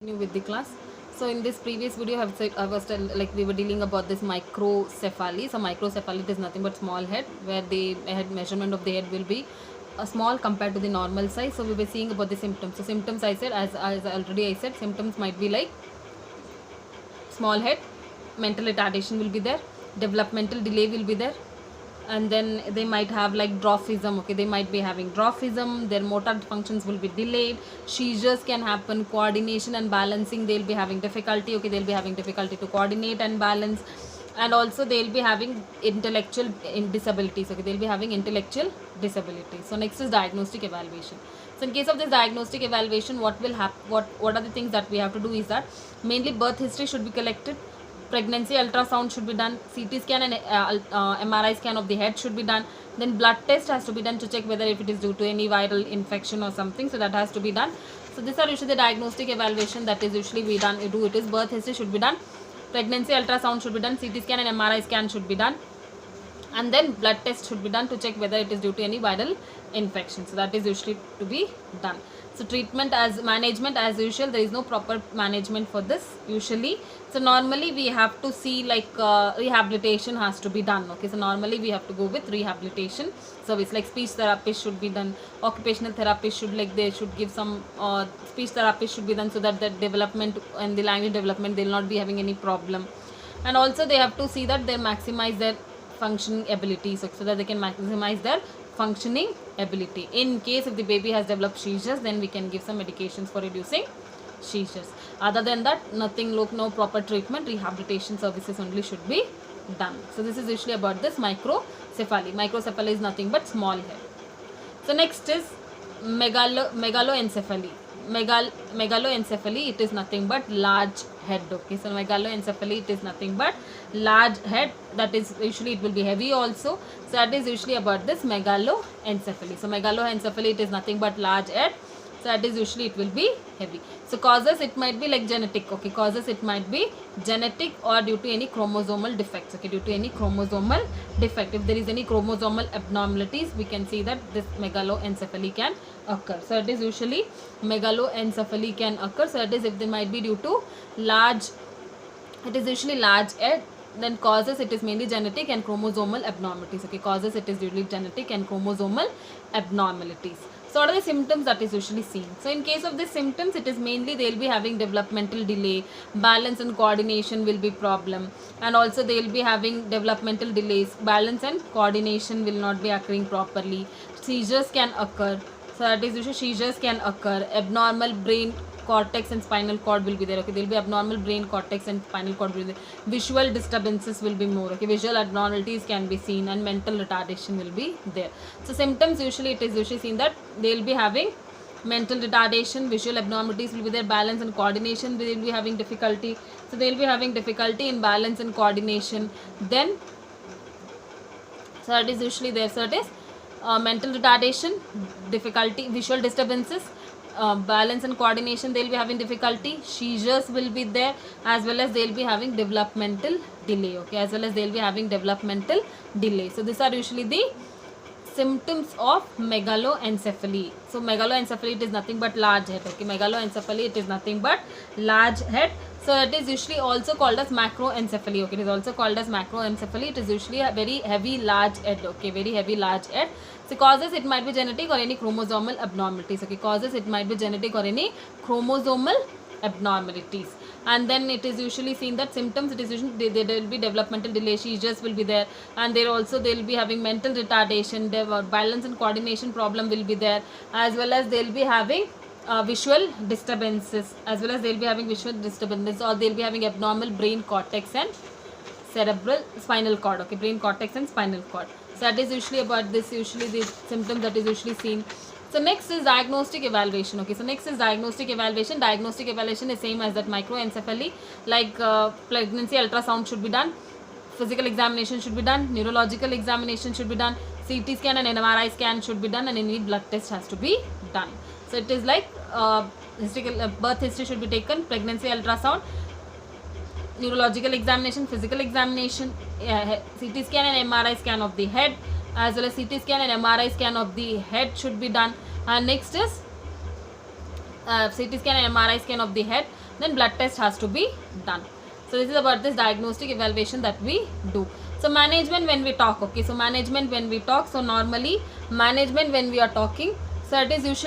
Continue with the class. So in this previous video, like we were dealing about this microcephaly. So microcephaly is nothing but small head, where the head measurement of the head will be small compared to the normal size. So we were seeing about the symptoms. So symptoms, I said, as already I said, symptoms might be like small head, mental retardation will be there, developmental delay will be there, and then they might have like dwarfism. Okay, they might be having dwarfism, their motor functions will be delayed, seizures can happen, coordination and balancing, they'll be having difficulty. Okay, they'll be having difficulty to coordinate and balance, and also they'll be having intellectual disabilities. Okay, they'll be having intellectual disabilities. So next is diagnostic evaluation. So in case of this diagnostic evaluation, what will happen, what are the things that we have to do is that mainly birth history should be collected, pregnancy ultrasound should be done, CT scan and MRI scan of the head should be done, then blood test has to be done to check whether if it is due to any viral infection or something, so that has to be done. So these are usually the diagnostic evaluation that is usually we done. It is birth history should be done, pregnancy ultrasound should be done, CT scan and MRI scan should be done, and then blood test should be done to check whether it is due to any viral infection. So that is usually to be done. So treatment as management, as usual, there is no proper management for this usually. So normally we have to see like rehabilitation has to be done. Okay, so normally we have to go with rehabilitation service, like speech therapist should be done, occupational therapist should, like they should give some speech therapist should be done, so that the development and the language development, they will not be having any problem. And also they have to see that they maximize their functioning abilities, so that they can maximize their functioning ability. In case if the baby has developed seizures, then we can give some medications for reducing seizures. Other than that, nothing, look, no proper treatment, rehabilitation services only should be done. So this is usually about this microcephaly. Microcephaly is nothing but small head. So next is megaloencephaly. Megaloencephaly, it is nothing but large head. Okay, so megaloencephaly, it is nothing but large head, that is usually it will be heavy also. So that is usually about this megaloencephaly. So megaloencephaly, it is nothing but large head, so that is usually it will be heavy. So causes, it might be like genetic. Okay, causes, it might be genetic or due to any chromosomal defects. Okay, due to any chromosomal defect, if there is any chromosomal abnormalities, we can see that this megaloencephaly can occur. So it is usually megaloencephaly can occur. So it is if they might be due to large, it is usually large head. Then causes, it is mainly genetic and chromosomal abnormalities. Okay, causes, it is usually genetic and chromosomal abnormalities. So what are the symptoms that is usually seen? So in case of the symptoms, it is mainly they will be having developmental delay, balance and coordination will be problem, and also they will be having developmental delays, balance and coordination will not be occurring properly, seizures can occur. So that is usually seizures can occur, abnormal brain cortex and spinal cord will be there. Okay, there will be abnormal brain cortex and spinal cord will be there. Visual disturbances will be more. Okay, visual abnormalities can be seen, and mental retardation will be there. So symptoms, usually it is usually seen that they will be having mental retardation, visual abnormalities will be there, balance and coordination they will be having difficulty. So they will be having difficulty in balance and coordination. Then so that is usually there. So it is mental retardation, difficulty, visual disturbances, balance and coordination, they will be having difficulty, seizures will be there, as well as they will be having developmental delay. Okay, as well as they will be having developmental delay. So these are usually the symptoms of megaloencephaly. So megaloencephaly, it is nothing but large head. Okay, megaloencephaly, it is nothing but large head. So it is usually also called as macroencephaly. Okay, it is also called as macroencephaly. It is usually a very heavy large head. Okay, very heavy large head. So causes, it might be genetic or any chromosomal abnormalities. Okay, causes, it might be genetic or any chromosomal abnormalities. And then it is usually seen that symptoms, it is usually there will be developmental delay, seizures will be there, and there also they will be having mental retardation, balance and coordination problem will be there, as well as they will be having visual disturbances, as well as they will be having visual disturbances, or they will be having abnormal brain cortex and cerebral spinal cord. Okay, brain cortex and spinal cord. So that is usually about this, usually the symptom that is usually seen. So next is diagnostic evaluation. Okay, so next is diagnostic evaluation. Diagnostic evaluation is same as that microencephaly, like pregnancy ultrasound should be done, physical examination should be done, neurological examination should be done, CT scan and MRI scan should be done, and any blood test has to be done. So it is like birth history should be taken, pregnancy ultrasound, neurological examination, physical examination, CT scan and MRI scan of the head, as well as CT scan and MRI scan of the head should be done. And next is CT scan and MRI scan of the head, then blood test has to be done. So this is about this diagnostic evaluation that we do. So management when we talk, okay, so management when we talk, so normally management when we are talking, so it is usually